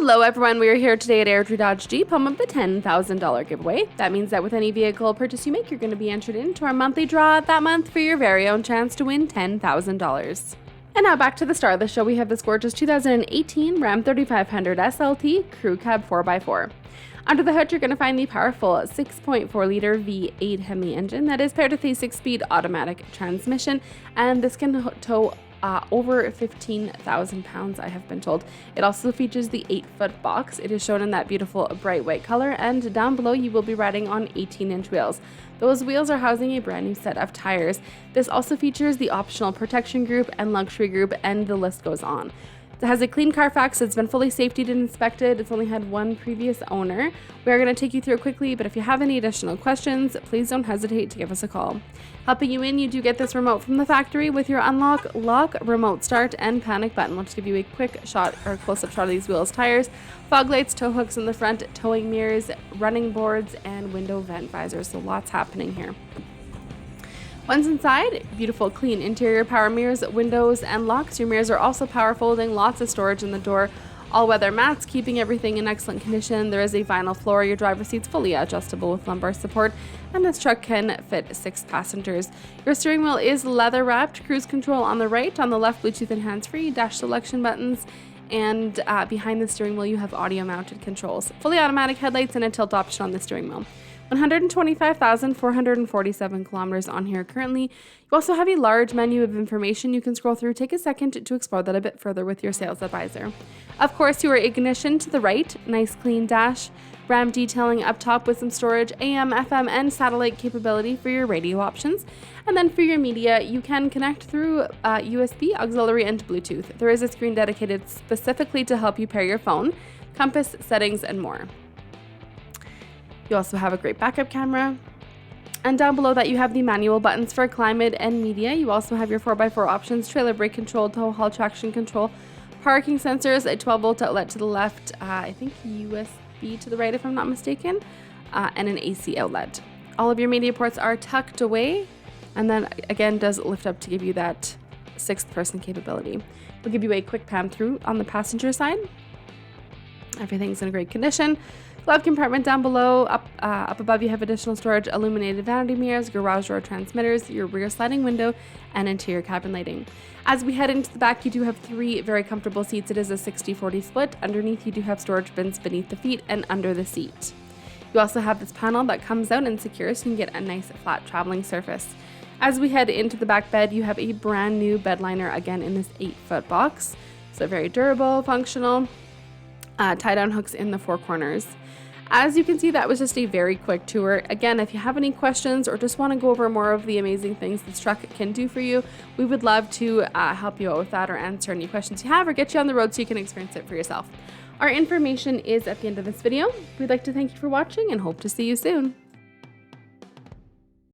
Hello everyone, we are here today at Airdrie Dodge Jeep, home of the $10,000 giveaway. That means that with any vehicle purchase you make, you're going to be entered into our monthly draw that month for your very own chance to win $10,000. And now back to the star of the show, we have this gorgeous 2018 Ram 3500 SLT Crew Cab 4x4. Under the hood, you're going to find the powerful 6.4 liter V8 HEMI engine that is paired with a 6-speed automatic transmission, and this can tow over 15,000 pounds, I have been told. It also features the 8-foot box. It is shown in that beautiful bright white color, and down below you will be riding on 18-inch wheels. Those wheels are housing a brand new set of tires. This also features the optional protection group and luxury group, and the list goes on. It has a clean CARFAX. It's been fully safetied and inspected. It's only had one previous owner. We are going to take you through it quickly, but if you have any additional questions, please don't hesitate to give us a call. Helping you in, you do get this remote from the factory with your unlock, lock, remote start, and panic button. We'll just give you a quick shot or close-up shot of these wheels, tires, fog lights, tow hooks in the front, towing mirrors, running boards, and window vent visors. So lots happening here. Once inside, beautiful clean interior, power mirrors, windows, and locks. Your mirrors are also power folding, lots of storage in the door, all-weather mats, keeping everything in excellent condition. There is a vinyl floor. Your driver's seat's fully adjustable with lumbar support, and this truck can fit 6 passengers. Your steering wheel is leather-wrapped, cruise control on the right, on the left, Bluetooth and hands-free, dash selection buttons, and behind the steering wheel you have audio-mounted controls. Fully automatic headlights and a tilt option on the steering wheel. 125,447 kilometers on here currently. You also have a large menu of information you can scroll through. Take a second to explore that a bit further with your sales advisor. Of course, your ignition to the right, nice clean dash, RAM detailing up top with some storage, AM, FM, and satellite capability for your radio options. And then for your media, you can connect through USB, auxiliary, and Bluetooth. There is a screen dedicated specifically to help you pair your phone, compass, settings, and more. You also have a great backup camera. And down below that you have the manual buttons for climate and media. You also have your 4x4 options, trailer brake control, tow haul traction control, parking sensors, a 12-volt outlet to the left, I think USB to the right if I'm not mistaken, and an AC outlet. All of your media ports are tucked away, and then again does lift up to give you that 6th person capability. We'll give you a quick pan through on the passenger side. Everything's in great condition. Glove compartment down below. Up above you have additional storage, illuminated vanity mirrors, garage door transmitters, your rear sliding window, and interior cabin lighting. As we head into the back, you do have 3 very comfortable seats. It is a 60-40 split. Underneath you do have storage bins beneath the feet and under the seat. You also have this panel that comes out and secures so you can get a nice flat traveling surface. As we head into the back bed, you have a brand new bed liner again in this 8-foot box. So very durable, functional, tie-down hooks in the 4 corners. As you can see, that was just a very quick tour. Again, if you have any questions or just want to go over more of the amazing things this truck can do for you, we would love to help you out with that or answer any questions you have or get you on the road so you can experience it for yourself. Our information is at the end of this video. We'd like to thank you for watching and hope to see you soon.